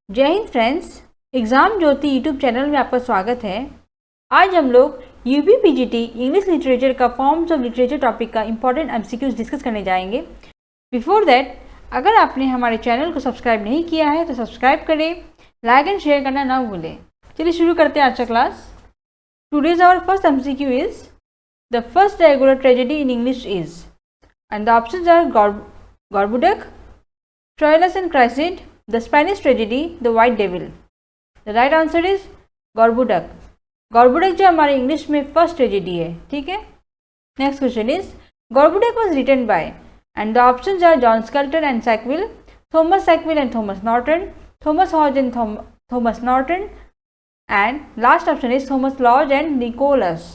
जय Hind friends, exam ज्योति YouTube channel में आपका स्वागत है। आज हम लोग यूपी पीजीटी इंग्लिश लिटरेचर का फॉर्म्स ऑफ लिटरेचर टॉपिक का इंपॉर्टेंट एमसीक्यूज डिस्कस करने जाएंगे। बिफोर दैट, अगर आपने हमारे चैनल को सब्सक्राइब नहीं किया है तो सब्सक्राइब करें, लाइक एंड शेयर करना ना भूलें। चलिए शुरू करते हैं आज का class. Today's our first MCQ is the first regular tragedy in English is, and the options are Gorboduc, Troilus and Criseyde, The Spanish tragedy, The White Devil. The right answer is Gorboduc. Gorboduc जो हमारे English में first tragedy है, ठीक है। Next question is Gorboduc was written by, and the options are John Skelton and Sackville, Thomas Sackville and Thomas Norton, Thomas Hodge and Thomas Norton, and last option is Thomas Lodge and Nicholas.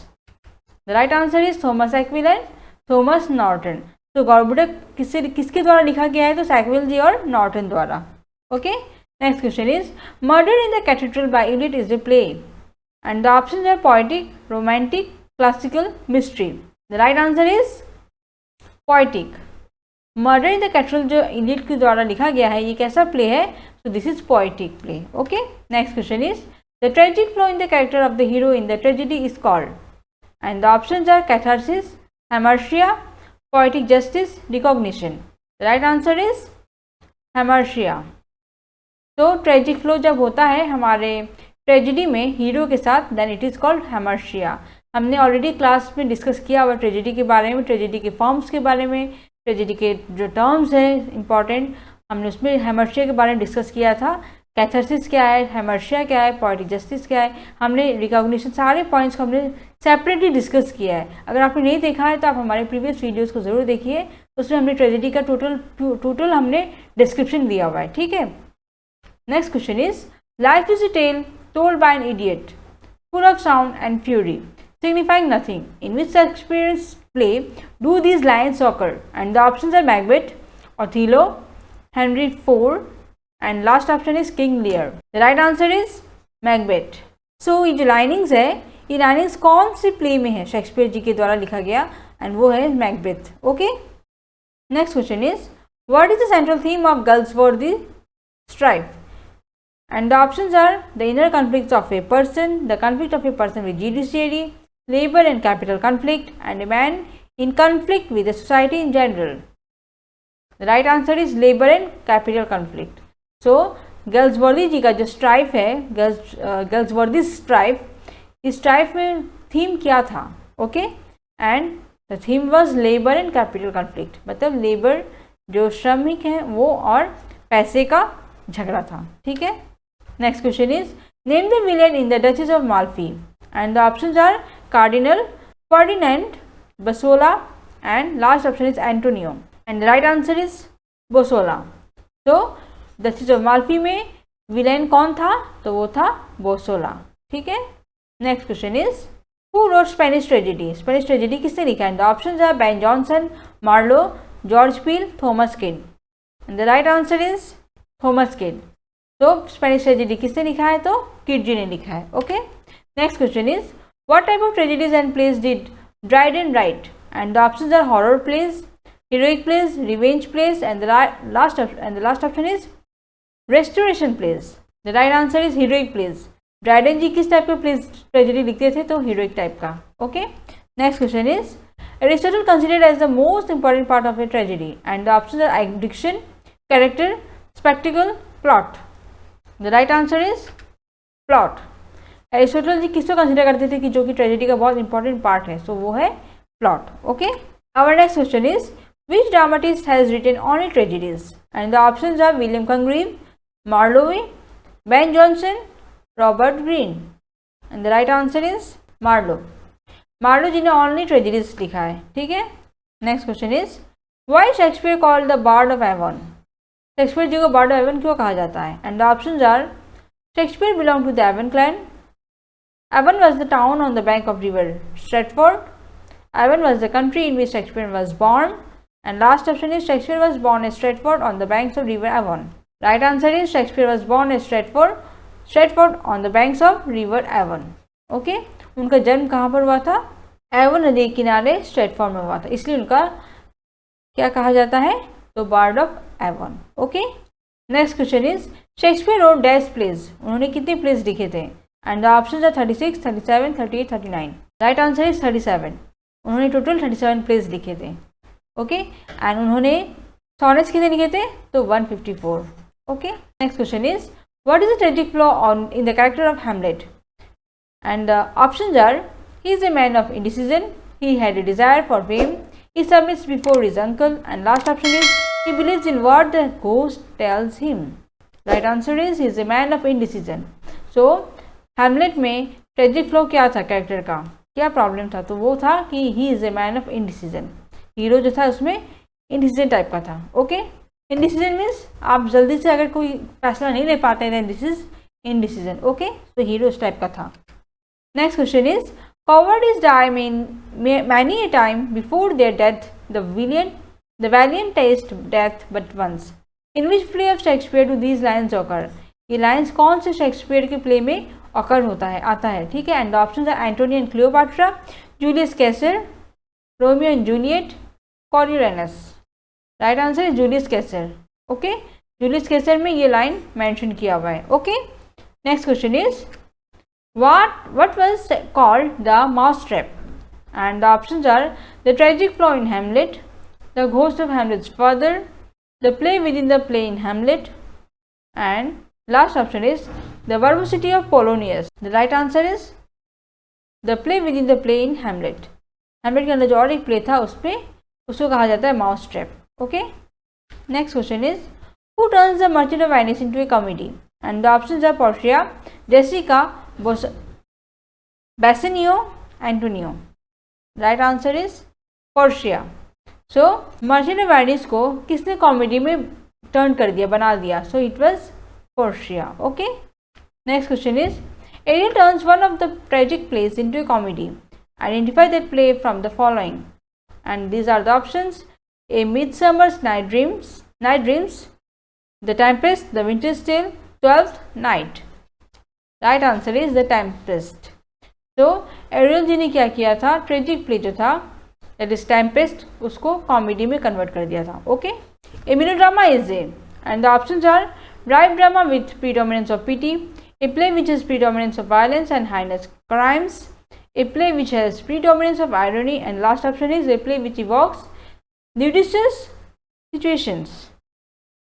The right answer is Thomas Sackville and Thomas Norton. तो Gorboduc किसके द्वारा लिखा गया है? तो Sackville जी और Norton द्वारा। Okay, next question is Murder in the Cathedral by Eliot is a play, and the options are poetic, romantic, classical, mystery. The right answer is poetic. Murder in the Cathedral जो Eliot के द्वारा लिखा गया है, ये कैसा play है? So this is poetic play. Okay, next question is the tragic flaw in the character of the hero in the tragedy is called, and the options are catharsis, hamartia, poetic justice, recognition. The right answer is hamartia. तो tragic flow जब होता है हमारे tragedy में hero के साथ, then it is called हेमर्शिया। हमने already class में डिस्कस किया हुआ ट्रेजिडी के बारे में, ट्रेजिडी के फॉर्म्स के बारे में, ट्रेजिडी के जो टर्म्स हैं इंपॉर्टेंट, हमने उसमें हेमर्शिया के बारे में डिस्कस किया था। कैथारसिस क्या है, हेमर्शिया क्या है, पोएटिक जस्टिस क्या है, हमने रिकॉग्निशन, सारे पॉइंट्स को हमने सेपरेटली डिस्कस किया है। अगर आपने नहीं देखा है तो आप हमारे प्रीवियस वीडियोज़ को ज़रूर देखिए, उसमें हमने ट्रेजिडी का टोटल हमने डिस्क्रिप्शन दिया हुआ है, ठीक है। Next question is life is a tale told by an idiot, full of sound and fury, signifying nothing. In which Shakespeare's play do these lines occur? And the options are Macbeth, Othello, Henry IV, and last option is King Lear. The right answer is Macbeth. So ये जो linings है, ये linings कौन C play में है? Shakespeare जी के द्वारा लिखा गया, एंड वो है Macbeth. Okay, next question is what is the central theme of Galsworthy Strife? And the options are the inner conflicts of a person, the conflict of a person with judiciary, labor and capital conflict, and a man in conflict with the society in general. The right answer is labor and capital conflict. So Galsworthy जी का जो strife है, Galsworthy strife, इस strife में theme क्या था? Okay, and the theme was labour and capital conflict, मतलब labour जो श्रमिक हैं वो और पैसे का झगड़ा था, ठीक है। Next question is name the villain in the Duchess of Malfi, and the options are Cardinal, Ferdinand, Bosola, and last option is Antonio, and the right answer is Bosola. तो Duchess of Malfi में villain कौन था? तो वो था Bosola, ठीक है। Next question is who wrote Spanish tragedy? Spanish tragedy किसने लिखा है? The options are Ben Jonson, Marlowe, George Peele, Thomas Kidd, and the right answer is Thomas Kidd. तो स्पेनिश ट्रेजेडी किसने लिखा है? तो किड जी ने लिखा है। Okay, next question is what type of tragedies and plays did Dryden write? And the options are horror plays, heroic plays, revenge plays, and the last option is restoration plays. The right answer is heroic plays. Dryden ji किस type का plays tragedy लिखते थे? तो heroic type का। Okay, next question is Aristotle considered as the most important part of a tragedy, and the options are diction, character, spectacle, plot. The right answer is plot. Aristotle ji किसको consider करते थे कि जो कि tragedy का बहुत important part है? So वो है plot. Okay, our next question is which dramatist has written only tragedies? And the options are William Congreve, Marlowe, Ben Jonson, Robert Greene, and the right answer is Marlowe. Marlowe ji ने only tragedies लिखा है, ठीक है। Next question is why Shakespeare called the bard of Avon? Shakespeare ji को bard of Avon क्यों कहा जाता है? And the options are Shakespeare belong to the Avon clan, Avon was the town on the bank of river Stratford, Avon was the country in which Shakespeare was born, and last option is Shakespeare was born at Stratford on the banks of river Avon. Right answer is Shakespeare was born at Stratford on the banks of river Avon. Okay, उनका जन्म कहाँ पर हुआ था? Avon नदी के किनारे Stratford में हुआ था, इसलिए उनका क्या कहा जाता है? तो Bard of Avon. Okay, Next question is, Shakespeare wrote dash plays, उन्होंने कितने प्लेज लिखे थे? And the option are 36, 37, 38, 39। Right answer is 37। उन्होंने टोटल 37 प्लेज लिखे थे। ओके एंड उन्होंने सॉनेट्स कितने लिखे थे? तो 154। Okay next question is what is the tragic flaw on in the character of Hamlet? And the options are he is a man of indecision, he had a desire for fame, he submits before his uncle, and last option is he believes in what the ghost tells him. Right answer is he is a man of indecision. So Hamlet में tragic flaw क्या था character का, क्या problem था? तो वो था कि he is a man of indecision. Hero जो था उसमें इनडिसीजन टाइप का था। ओके इनडिसीजन मीन्स आप जल्दी से अगर कोई फैसला नहीं ले पाते हैं, दिस इज इनडिसीजन। ओके तो हीरो इस टाइप का था। Next question is cowardice die many a time before their death, the valiant taste death but once. In which play of Shakespeare do these lines occur? ये lines कौन से Shakespeare के play में occur होता है, आता है? ठीक है and options are Antony and Cleopatra, Julius Caesar, Romeo and Juliet, Coriolanus. Right answer is Julius Caesar. Okay Julius Caesar में ये लाइन मेंशन किया हुआ है। Okay next question is what was called the mousetrap? And the options are the tragic flaw in Hamlet, the ghost of Hamlet's father, the play within the play in Hamlet, and last option is the verbosity of Polonius. The right answer is the play within the play in Hamlet. Hamlet के अंदर जो और एक play था उसको कहा जाता है mouse trap. Okay next question is who turns the Merchant of Venice into a comedy? And the options are Portia, Jessica, Bassanio, Antonio. Right answer is Portia. So Merchant of Venice को किसने comedy में turn कर दिया, बना दिया? So it was Portia. Okay. Next question is Ariel turns one of the tragic plays into a comedy. Identify that play from the following. And these are the options: A Midsummer's Night Dreams, The Tempest, The Winter's Tale, Twelfth Night. Right answer is the Tempest. तो Ariel ji ने क्या किया था, tragic play जो था that is Tempest, उसको comedy में convert कर दिया था। Okay a melodrama is a and the options are bright drama with predominance of pity, a play which has predominance of violence and heinous crimes, a play which has predominance of irony, and last option is a play which evokes ल्यूडिशियस situations.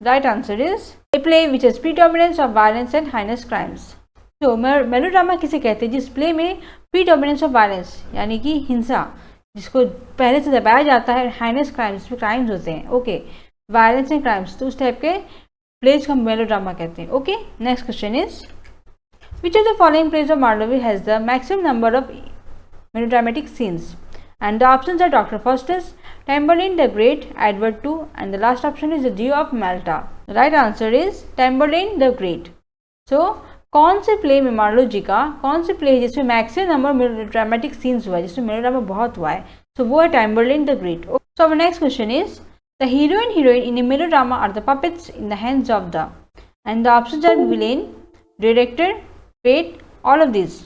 Right answer is a play which has predominance of violence and heinous crimes. तो melodrama किसे कहते हैं? जिस play में predominance of violence यानी कि हिंसा जिसको पहले से दबाया जाता है, हाइनेस क्राइम्स में क्राइम्स होते हैं। ओके वायलेंस एंड क्राइम्स, तो उस टाइप के प्लेज को हम मेलोड्रामा कहते हैं। Okay next question is which of the following plays of Marlowe has the maximum number of melodramatic scenes? And the options are doctor Faustus, Tamburlaine the Great, Edward II, and the last option is the Jew of Malta. The right answer is Tamburlaine the Great. So कौन से play में Marlowe जी का कौन से play है जिसमें maximum number melodramatic scenes हुआ है, जिसमें मेलोड्रामा बहुत हुआ है? तो वो है Tamburlaine the great. So our next question is the hero and heroine in a melodrama are the puppets in the hands of the, and the options are villain, director, fate, all of this.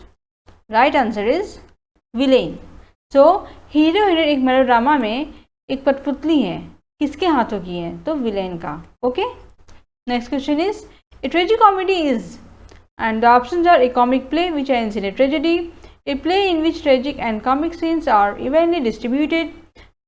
Right answer is villain. So hero heroine एक melodrama में एक कठपुतली है, किसके हाथों की है? तो विलेन का। Okay next question is A tragic comedy is, and the options are a comic play which ends in a tragedy, a play in which tragic and comic scenes are evenly distributed,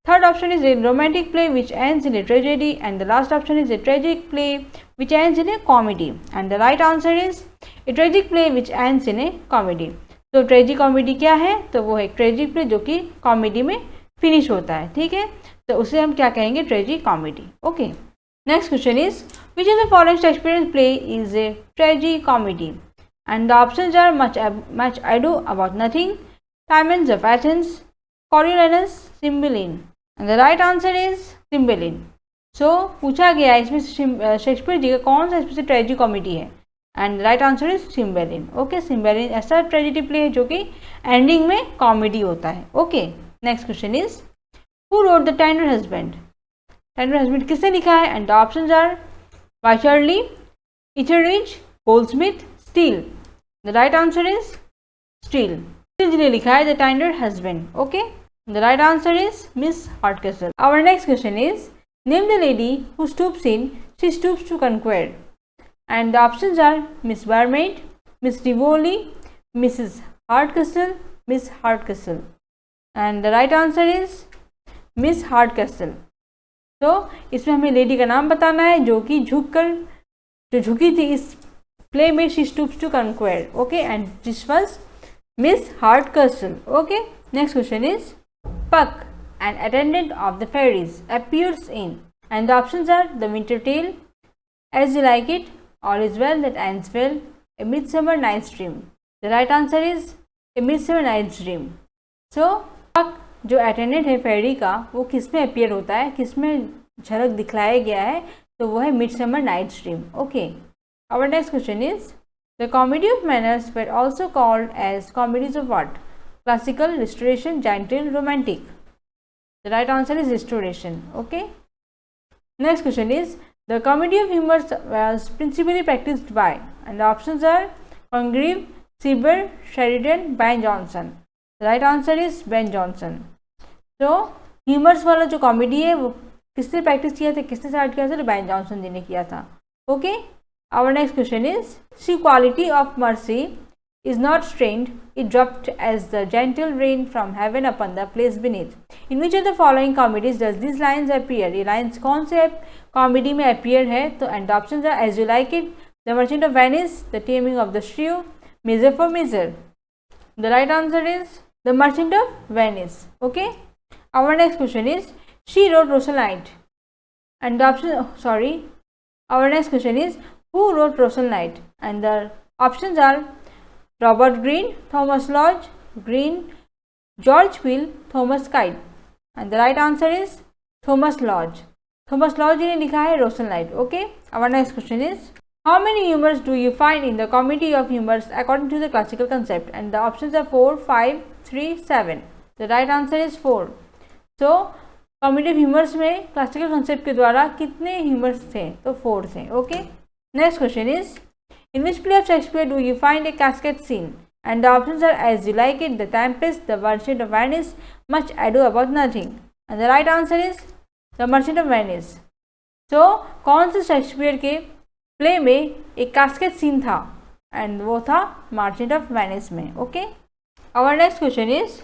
third option is a romantic play which ends in a tragedy, and the last option is a tragic play which ends in a comedy, and the right answer is a tragic play which ends in a comedy. तो tragic comedy क्या है? तो वो है tragic play जो कि comedy में finish होता है। ठीक है तो उसे हम क्या कहेंगे? Tragic comedy. Okay next question is which of the following Shakespearean play is a tragicomedy? And the options are Much Ado About Nothing, Timons of Athens, Coriolanus, Cymbeline. And the right answer is Cymbeline. So पूछा गया है इसमें Shakespeare जी का कौन सा इसमें से tragic comedy है? And right answer is Cymbeline. Okay Cymbeline ऐसा ट्रेजिडी प्ले है जो कि एंडिंग में कॉमेडी होता है। Okay next question is who wrote the tender husband? Tender husband किसने लिखा है? And the options are Wycherley, Etheridge, Goldsmith, Steele. The right answer is Steele. Steele ने लिखा है The Tender Husband. Okay. The right answer is Miss Hardcastle. Our next question is Name the lady who stoops in, she stoops to conquer. And the options are Miss Barmaid, Miss Tivoli, Mrs. Hardcastle, Miss Hardcastle. And the right answer is Miss Hardcastle. तो इसमें हमें lady का नाम बताना है जो झुकी थी इस प्ले में she stoops to conquer. Okay, and this was miss Hardcastle. Okay, next question is Puck, an attendant of the fairies, appears in, and the options are The Winter Tale, As You Like It, All Is Well That Ends Well, A Midsummer Night's Dream. The right answer is A Midsummer Night's Dream. So Puck जो attendant है फेरी का वो किस में appear होता है, किस में झलक दिखलाया गया है, तो वो है midsummer night's dream. Okay, our next question is the comedy of manners were also called as comedies of what? Classical, restoration, gentle, romantic. The right answer is restoration. Okay. Next question is the comedy of humor was principally practiced by, and the options are Congreve, Sieber, Sheridan, Ben Jonson. The right answer is Ben Jonson. तो humours वाला जो comedy है वो किसने practice किया था, किसने start किया था? तो बेन जॉनसन जी ने किया था. Okay, our next question is the quality of mercy is not strained, it dropped as the gentle rain from heaven upon the place beneath. In which of the following comedies does these lines appear? ये lines कौन से comedy में appear है? तो and the options are As You Like It, The Merchant of Venice, The Taming of the Shrew, Miser for Miser. The right answer is The Merchant of Venice. Okay. Our next question is she wrote Rosalinde, and the option our next question is who wrote Rosalinde, and the options are Robert Greene, Thomas Lodge, George Peele, Thomas Kite. And the right answer is Thomas Lodge. Thomas Lodge ने लिखा है Rosalinde. Okay. Our next question is how many humors do you find in the comedy of humors according to the classical concept? And the options are 4, 5, 3, 7. The right answer is 4. So comedy of humors में classical concept के द्वारा कितने humors थे? तो 4 थे. Okay. Next question is in which play of Shakespeare do you find a casket scene? And the options are As You Like It, The Tempest, The Merchant of Venice, Much Ado About Nothing. And the right answer is The Merchant of Venice. So कौन से Shakespeare के play में एक casket scene था? And वो था Merchant of Venice में. Okay. Our next question is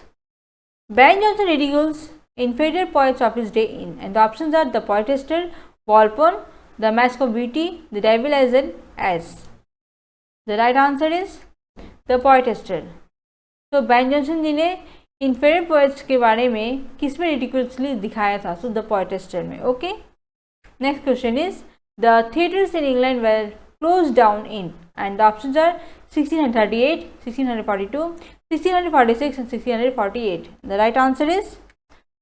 Ben Jonson ridicules inferior poets of his day in, and the options are The Poetaster, Walpole, The Mask of Beauty, The Devil as an Ass. The right answer is The Poetaster. तो Ben Jonson ji ने inferior poets के बारे में किस में ridiculously दिखाया था? सो the poetaster में. Okay, next question is the theatres in England were close down in, and the options are 1638, 1642, 1646 and 1648. The right answer is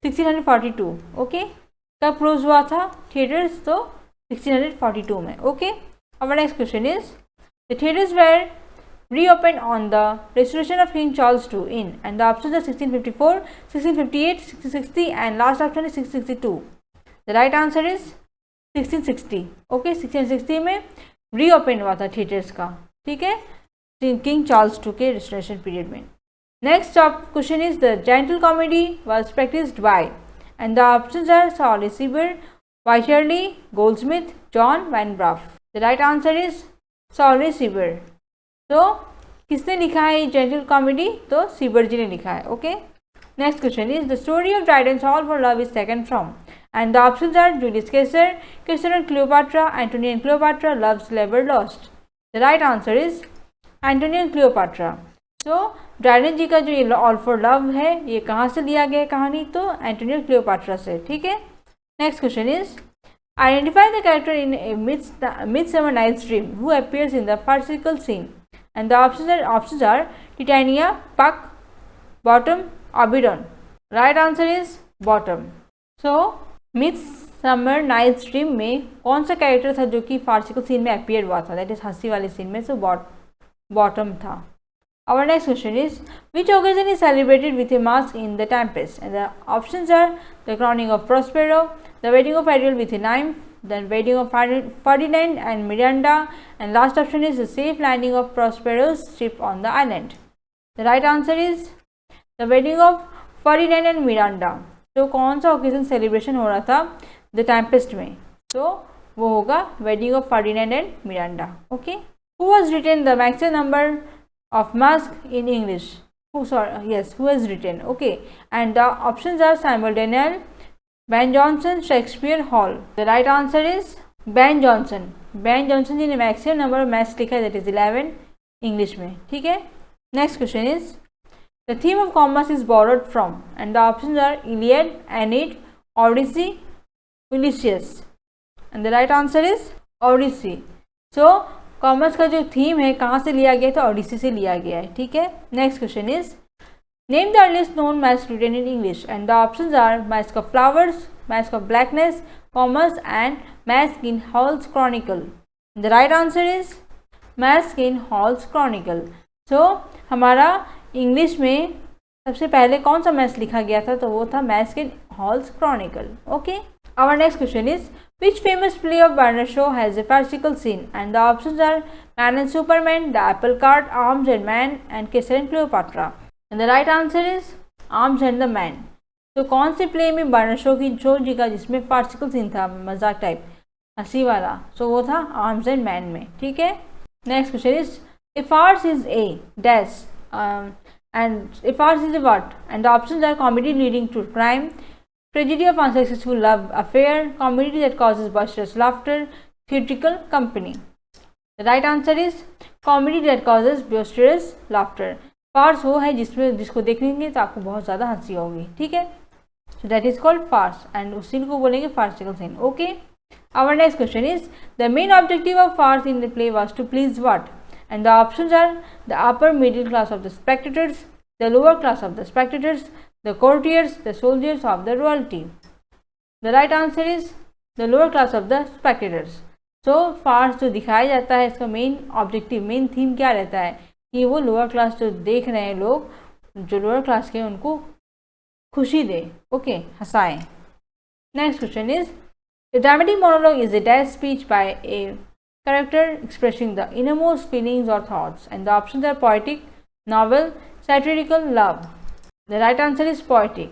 1642. Okay, कब क्लोज हुआ था थिएटर्स? तो 1642 में. Okay, our next question is the theatres were reopened on the restoration of King Charles II in, and the options are 1654, 1658, 1660 and last option is 1662. The right answer is 1660. Okay, 1660 में reopen हुआ था theatres का. ठीक है, King Charles II के restoration period में. Next question is the gentle comedy was practiced by, and the options are Saul Sieber, Wycherley, Goldsmith, John Van Bruff. The right answer is Saul Sieber. तो किसने लिखा है ये gentle comedy? तो सीबर जी ने लिखा है. Okay, next question is the story of Dryden's all for love is taken from, and the options are Julius Caesar, Caesar and Cleopatra, Antony and Cleopatra, love's labour lost. The right answer is Antony and Cleopatra. तो Dryden ji का जो ये all for love है ये कहाँ से लिया गया है कहानी? तो एंटोनी एंड क्लियोपाट्रा से. ठीक है, next question is identify the character in a Midsummer Night's Dream who appears in the farcical scene, and the options are Titania, Puck, Bottom, Oberon. Right answer is Bottom. So Midsummer Night's Dream में कौन सा character था जो कि farcical scene में appear हुआ था? That is हंसी वाले सीन में. सो बॉटम था. Our next question is which occasion is celebrated with a mask in The Tempest? And the options are the crowning of Prospero, the wedding of Ariel with a nymph, the wedding of Ferdinand and Miranda, and last option is the safe landing of Prospero's ship on the island. The right answer is the wedding of Ferdinand and Miranda. तो कौन सा occasion celebration हो रहा था the Tempest में? तो वो होगा wedding of Ferdinand and Miranda. Okay, who has written the maximum number of masque in English? Who has written? Okay, and the options are Samuel Daniel, Ben Jonson, Shakespeare, Hall. The right answer is Ben Jonson. Ben Jonson ji ने maximum number of maths लिखा है, that is 11 English में। ठीक है, next question is the theme of Comus is borrowed from, and the options are Iliad, Aeneid, Odyssey, Ulysses, and the right answer is Odyssey. So Comus का जो theme है कहाँ से लिया गया? तो ओडिसी से लिया गया है। ठीक है, next question is name the earliest known maths written in English, and the options are maths of flowers, maths of blackness, commerce and maths in halls chronicle. The right answer is maths in halls chronicle. So हमारा English में सबसे पहले कौन सा maths लिखा गया था? तो वो था maths in halls chronicle. Okay, our next question is which famous play of Bernard Shaw has a farcical scene, and the options are Man and Superman, The Apple Cart, Arms and Man, and Caesar and Cleopatra, and the right answer is Arms and the Man। तो कौन से play में Bernard Shaw जी का जिसमें farcical scene था, मजाक type, हंसी वाला, सो वो था आर्म्स एंड मैन में। ठीक है, next question is a farce is a dash and a farce is a what, and the options are comedy leading to crime, tragedy of unsuccessful love affair, comedy that causes boisterous laughter, theatrical company। The right answer is comedy that causes boisterous laughter। Farce वो है जिसको देखेंगे तो आपको बहुत ज़्यादा हंसी होगी। ठीक है, so that is called farce, and उस सीन को बोलेंगे farcical scene। Okay, our next question is the main objective of farce in the play was to please what, and the options are the upper middle class of the spectators, the lower class of the spectators, the courtiers, the soldiers of the royalty। The right answer is the lower class of the spectators। So Fars जो दिखाया जाता है इसका main objective, main theme क्या रहता है कि वो लोअर क्लास जो देख रहे हैं लोग, जो लोअर क्लास के उनको खुशी दे, ओके, हंसाएं। Next question is the dramatic monologue is a dash speech by a character expressing the innermost feelings or thoughts, and the options are poetic, novel, satirical, love। The right answer is poetic.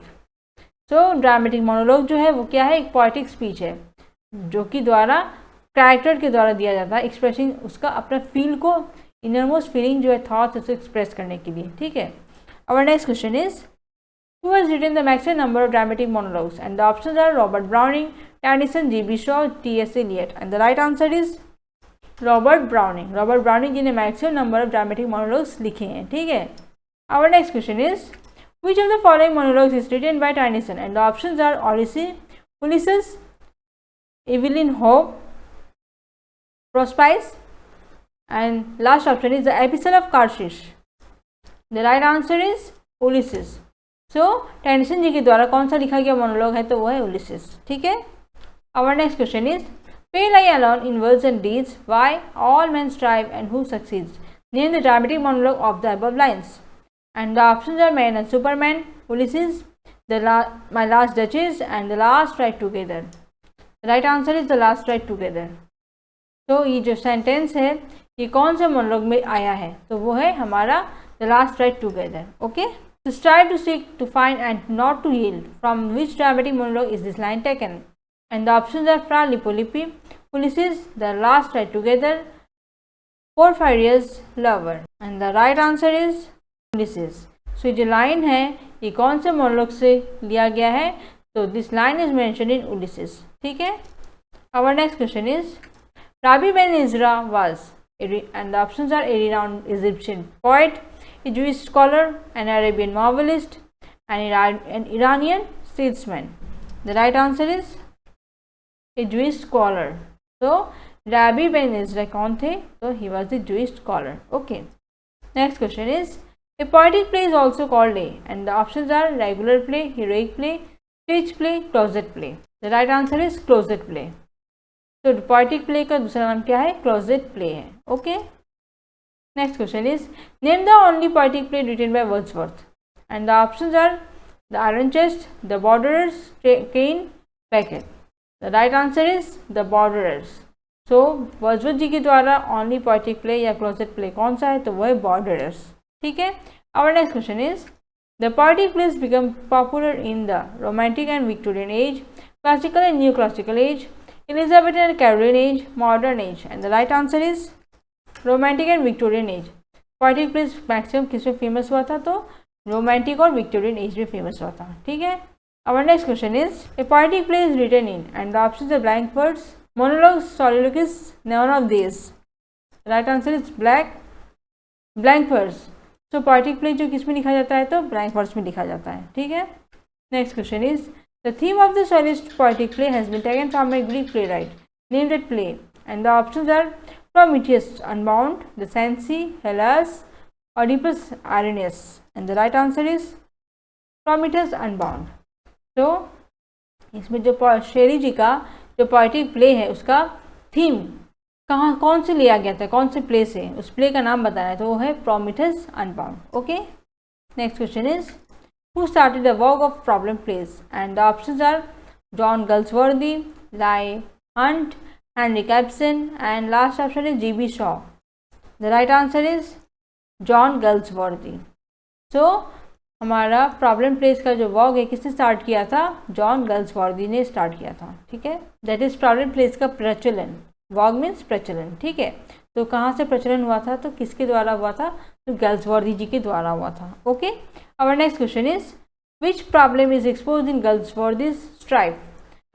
So dramatic monologue जो है वो क्या है? एक poetic speech है जो कि द्वारा कैरेक्टर के द्वारा दिया जाता है, एक्सप्रेसिंग उसका अपना फील को, इनरमोस्ट फीलिंग जो है, थॉट्स, उसको एक्सप्रेस करने के लिए। ठीक है, our next question is who has written the maximum number of dramatic monologues, and the options are Robert Browning, Tennyson, G B. Shaw, T S. Eliot, and the right answer is Robert Browning. Robert Browning ji ने maximum number of dramatic monologues लिखे हैं। ठीक है, our next question is which of the following monologues is written by Tennyson, and the options are Odyssey, Ulysses, Evelyn Hope, Prospice, and last option is the epistle of Tarshish। The right answer is Ulysses। So Tennyson जी के द्वारा कौन सा लिखा गया monologue है? तो वो है Ulysses। ठीक है, our next question is Fail I alone in words and deeds, why all men strive and who succeeds? Name the dramatic monologue of the above lines, and the options are Man and Superman, Ulysses, My Last Duchess, and The Last Ride Together। The right answer is The Last Ride Together। तो ये जो sentence है ये कौन से monologue में आया है? तो वो है हमारा The Last Ride Together। Okay, to strive, to seek, to find, and not to yield, from which dramatic monologue is this line taken? And the options are Fra Lippo Lippi, Ulysses, The Last Ride Together, Porphyria's Lover, and the right answer is Ulysses। सो जो line है ये कौन से monologue से लिया गया है? तो this line is mention in Ulysses. ठीक है, our next question is Rabbi Ben Ezra was, and the options are a renowned Egyptian poet, a Jewish scholar, an Arabian novelist, an Iranian statesman. The right answer is a Jewish scholar. तो Rabbi Ben Ezra कौन थे? तो he was the Jewish scholar. Okay, next question is A poetic play is also called a, and the options are regular play, heroic play, stage play, closet play। The right answer is closet play। तो poetic play का दूसरा नाम क्या है? closet play है। Okay, next question is name the only poetic play written by Wordsworth, and the options are The Iron Chest, The Borderers, Cain, Beckett। The right answer is The Borderers। So Wordsworth ji के द्वारा only poetic play या closet play कौन सा है? तो वो है Borderers। ठीक है, our next question is the poetic plays become popular in the romantic and Victorian age, classical and neoclassical age, Elizabethan and Caroline age, modern age, and the right answer is romantic and Victorian age. Poetic place maximum किस में famous हुआ था, तो romantic और Victorian age में famous हुआ था, ठीक है। Our next question is, a poetic play is written in, and the options are blank words, monologues, soliloquies, none of these. The right answer is blank words. So poetic play जो किस में लिखा जाता है, तो blank words में लिखा जाता है, ठीक है। Next question is, the theme of the surrealist poetic play has been taken from a Greek playwright. Name that play. And the options are Prometheus Unbound, The Cenci, Hellas, Oedipus Irenaeus. And the right answer is Prometheus Unbound. तो इसमें जो शेरी जी का जो poetic play है उसका theme कौन से लिया गया था, कौन से प्ले से, उस प्ले का नाम बताना है, तो वो है Prometheus unbound. Okay, next question is, who started the work of problem plays? And the options are John Galsworthy, Leigh Hunt, Henry Capson, and last option is G B. Shaw. The right answer is John Galsworthy. So हमारा problem place का जो work है किसने start किया था? John गल्सवर्दी ने start किया था, ठीक है। दैट इज प्रॉब्लम प्लेस का प्रचलन, वर्क मीन्स प्रचलन, ठीक है। तो कहाँ से प्रचलन हुआ था, तो किसके द्वारा हुआ था, तो गल्सवर्दी जी के द्वारा हुआ था। Okay, our next question is, which problem is exposed in Galsworthy's strife?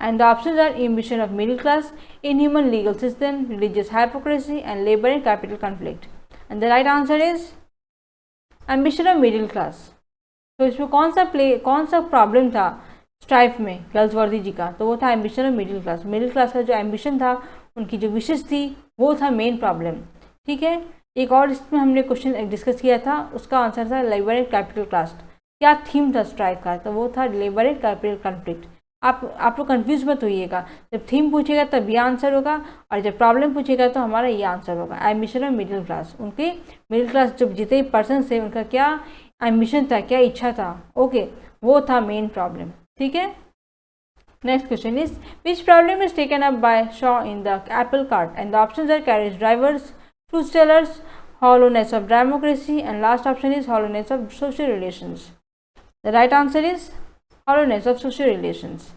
And the options are ambition of middle class, inhuman legal system, religious hypocrisy, and labour and capital conflict. And the right answer is ambition of middle class. तो इसमें कौन सा problem था strife में गल्सवर्दी जी का, तो वो था ambition of middle class. Middle class का जो एम्बिशन था, उनकी जो विशेष थी, वो था मेन प्रॉब्लम, ठीक है। एक और इसमें हमने क्वेश्चन डिस्कस किया था, उसका आंसर था लेबर एंड कैपिटल क्लास। क्या थीम था स्ट्राइफ का, तो वो था लेबर एंड कैपिटल कॉन्फ्लिक्ट। आप लोग कंफ्यूज मत होइएगा, जब थीम पूछेगा तब ये आंसर होगा, और जब प्रॉब्लम पूछेगा तो हमारा ये आंसर होगा, एम्बिशन ऑफ मिडिल क्लास। उनके मिडिल क्लास जब जितने पर्सन थे, उनका क्या एम्बिशन था, क्या इच्छा था, ओके, वो था मेन प्रॉब्लम, ठीक है। Next question is, which problem is taken up by Shaw in the apple cart? And the options are carriage drivers, truth tellers, hollowness of democracy, and last option is hollowness of social relations. The right answer is hollowness of social relations.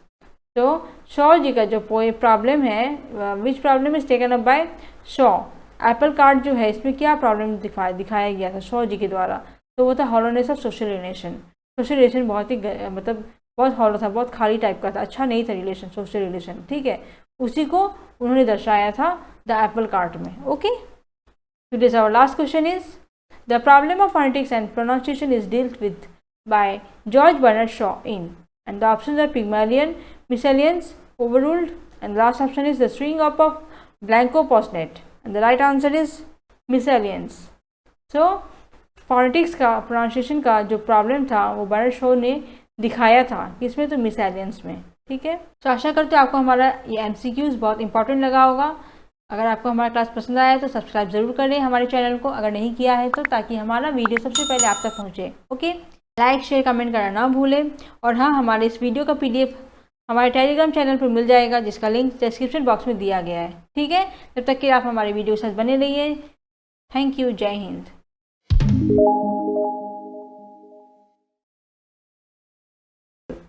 तो Shaw ji का जो problem है, which problem is taken up by Shaw, apple cart जो है, इसमें क्या problem दिखाया गया था शॉ जी के द्वारा, तो वो था hollowness of social relation. Social relation बहुत ही मतलब बहुत हॉलो था, बहुत खाली टाइप का था, अच्छा नहीं था रिलेशन, सोशल रिलेशन, ठीक है। उसी को उन्होंने दर्शाया था द एप्पल कार्ट में। Okay, today's our last question is, the problem of phonetics and pronunciation is dealt with by George Bernard Shaw in, and the options are Pygmalion, Misalliance, Overruled, and last option is the string up of Blanco Posnet, and the right answer is Misalliance. So phonetics का pronunciation का जो problem था वो Bernard Shaw ने दिखाया था, किसमें, तो मिसेलियंस में, ठीक है। तो आशा करते हो आपको हमारा ये MCQs बहुत इंपॉर्टेंट लगा होगा। अगर आपको हमारा क्लास पसंद आया तो सब्सक्राइब जरूर करें हमारे चैनल को, अगर नहीं किया है तो, ताकि हमारा वीडियो सबसे पहले आप तक पहुँचे। ओके, लाइक शेयर कमेंट करना ना भूलें। और हाँ, हमारे इस वीडियो का PDF हमारे टेलीग्राम चैनल पर मिल जाएगा, जिसका लिंक डिस्क्रिप्शन बॉक्स में दिया गया है, ठीक है। तब तक कि आप हमारे वीडियो के साथ बने रहिए। थैंक यू, जय हिंद।